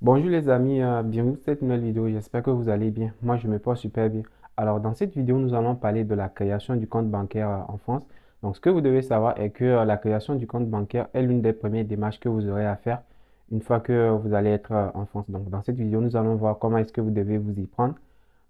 Bonjour les amis, bienvenue sur cette nouvelle vidéo, j'espère que vous allez bien. Moi je me porte super bien. Alors dans cette vidéo, nous allons parler de la création du compte bancaire en France. Donc ce que vous devez savoir est que la création du compte bancaire est l'une des premières démarches que vous aurez à faire une fois que vous allez être en France. Donc dans cette vidéo, nous allons voir comment est-ce que vous devez vous y prendre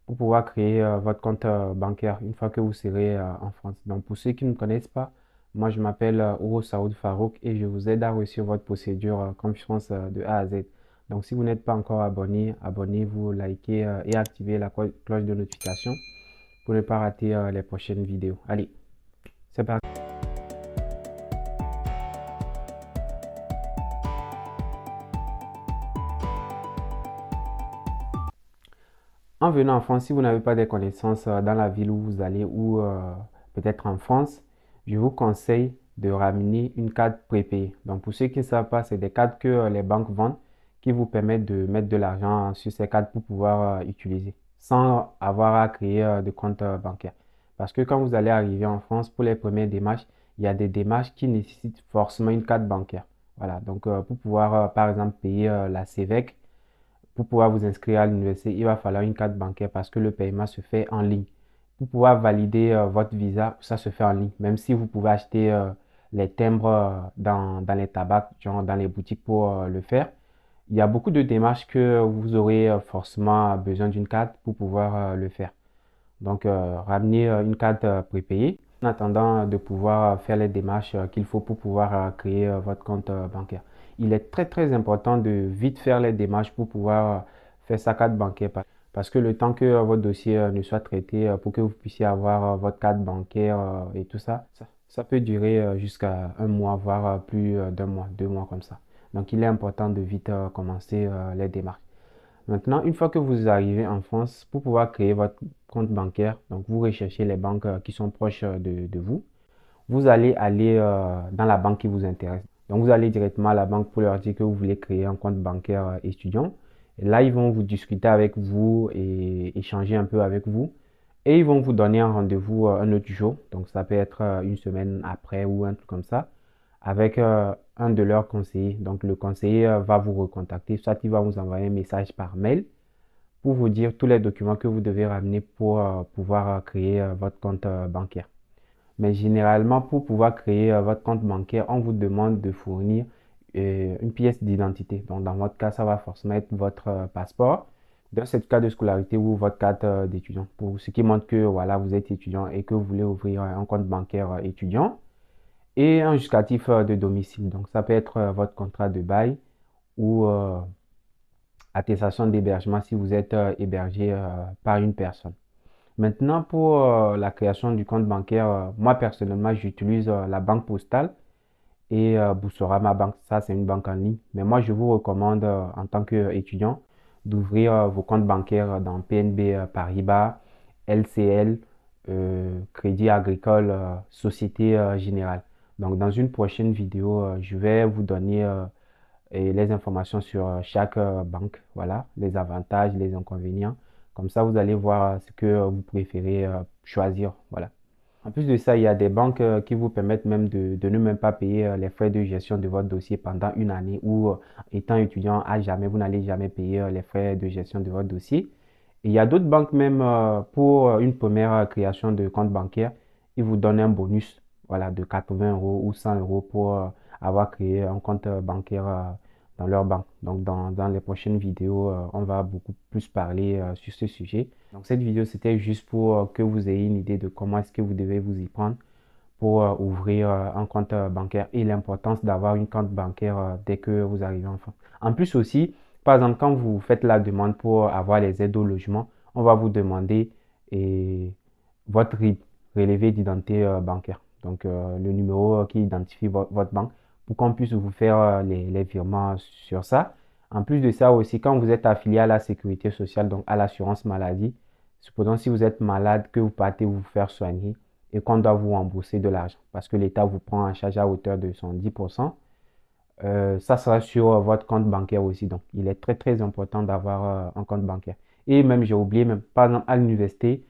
pour pouvoir créer votre compte bancaire une fois que vous serez en France. Donc pour ceux qui ne me connaissent pas, moi je m'appelle Ouro Saoud Farouk et je vous aide à réussir votre procédure confiance de A à Z. Donc si vous n'êtes pas encore abonné, abonnez-vous, likez et activez la cloche de notification pour ne pas rater les prochaines vidéos. Allez, c'est parti. En venant en France, si vous n'avez pas des connaissances dans la ville où vous allez ou peut-être en France, je vous conseille de ramener une carte prépayée. Donc pour ceux qui ne savent pas, c'est des cartes que les banques vendent qui vous permettent de mettre de l'argent sur ces cartes pour pouvoir utiliser sans avoir à créer de compte bancaire. Parce que quand vous allez arriver en France, pour les premières démarches, il y a des démarches qui nécessitent forcément une carte bancaire. Voilà, donc pour pouvoir par exemple payer la CEVEC, pour pouvoir vous inscrire à l'université, il va falloir une carte bancaire parce que le paiement se fait en ligne. Pour pouvoir valider votre visa, ça se fait en ligne. Même si vous pouvez acheter les timbres dans les tabacs, genre dans les boutiques pour le faire, il y a beaucoup de démarches que vous aurez forcément besoin d'une carte pour pouvoir le faire. Donc, ramenez une carte prépayée en attendant de pouvoir faire les démarches qu'il faut pour pouvoir créer votre compte bancaire. Il est très très important de vite faire les démarches pour pouvoir faire sa carte bancaire parce que le temps que votre dossier ne soit traité pour que vous puissiez avoir votre carte bancaire et tout ça, ça peut durer jusqu'à un mois, voire plus d'un mois, 2 mois comme ça. Donc, il est important de vite commencer les démarches. Maintenant, une fois que vous arrivez en France, pour pouvoir créer votre compte bancaire, donc vous recherchez les banques qui sont proches de vous. Vous allez aller dans la banque qui vous intéresse. Donc, vous allez directement à la banque pour leur dire que vous voulez créer un compte bancaire étudiant. Et là, ils vont vous discuter avec vous et échanger un peu avec vous. Et ils vont vous donner un rendez-vous un autre jour. Donc, ça peut être une semaine après ou un truc comme ça avec un de leurs conseillers. Donc, le conseiller va vous recontacter, soit il va vous envoyer un message par mail pour vous dire tous les documents que vous devez ramener pour pouvoir créer votre compte bancaire. Mais généralement, pour pouvoir créer votre compte bancaire, on vous demande de fournir une pièce d'identité. Donc, dans votre cas, ça va forcément être votre passeport, dans ce cas de scolarité ou votre carte d'étudiant, pour ce qui montre que voilà, vous êtes étudiant et que vous voulez ouvrir un compte bancaire étudiant et un justificatif de domicile. Donc, ça peut être votre contrat de bail ou attestation d'hébergement si vous êtes hébergé par une personne. Maintenant, pour la création du compte bancaire, moi personnellement, j'utilise la banque postale et Boursorama Bank. Ça, c'est une banque en ligne. Mais moi, je vous recommande en tant qu'étudiant d'ouvrir vos comptes bancaires dans PNB Paribas, LCL, Crédit Agricole, Société Générale. Donc, dans une prochaine vidéo, je vais vous donner et les informations sur chaque banque. Voilà, les avantages, les inconvénients. Comme ça, vous allez voir ce que vous préférez choisir. Voilà. En plus de ça, il y a des banques qui vous permettent même de ne même pas payer les frais de gestion de votre dossier pendant une année ou étant étudiant à jamais, vous n'allez jamais payer les frais de gestion de votre dossier. Et il y a d'autres banques même pour une première création de compte bancaire, ils vous donnent un bonus voilà, de 80 euros ou 100 euros pour avoir créé un compte bancaire dans leur banque. Donc dans les prochaines vidéos, on va beaucoup plus parler sur ce sujet. Donc cette vidéo, c'était juste pour que vous ayez une idée de comment est-ce que vous devez vous y prendre pour ouvrir un compte bancaire et l'importance d'avoir une compte bancaire dès que vous arrivez en France. En plus aussi, par exemple, quand vous faites la demande pour avoir les aides au logement, on va vous demander votre RIB, relevé d'identité bancaire. Donc le numéro qui identifie votre banque pour qu'on puisse vous faire les virements sur ça. En plus de ça aussi, quand vous êtes affilié à la sécurité sociale, donc à l'assurance maladie, supposons si vous êtes malade, que vous partez vous faire soigner, et qu'on doit vous rembourser de l'argent parce que l'État vous prend en charge à hauteur de 110%. Ça sera sur votre compte bancaire aussi. Donc, il est très, très important d'avoir un compte bancaire. Et même, j'ai oublié, même, par exemple, à l'université,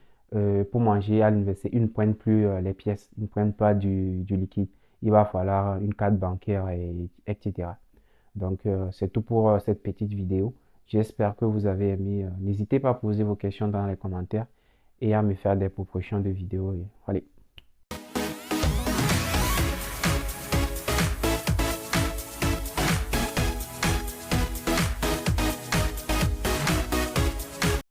pour manger à l'université, ils ne prennent plus les pièces, ils ne prennent pas du liquide. Il va falloir une carte bancaire, etc. Donc, c'est tout pour cette petite vidéo. J'espère que vous avez aimé. N'hésitez pas à poser vos questions dans les commentaires et à me faire des propositions de vidéos. Allez.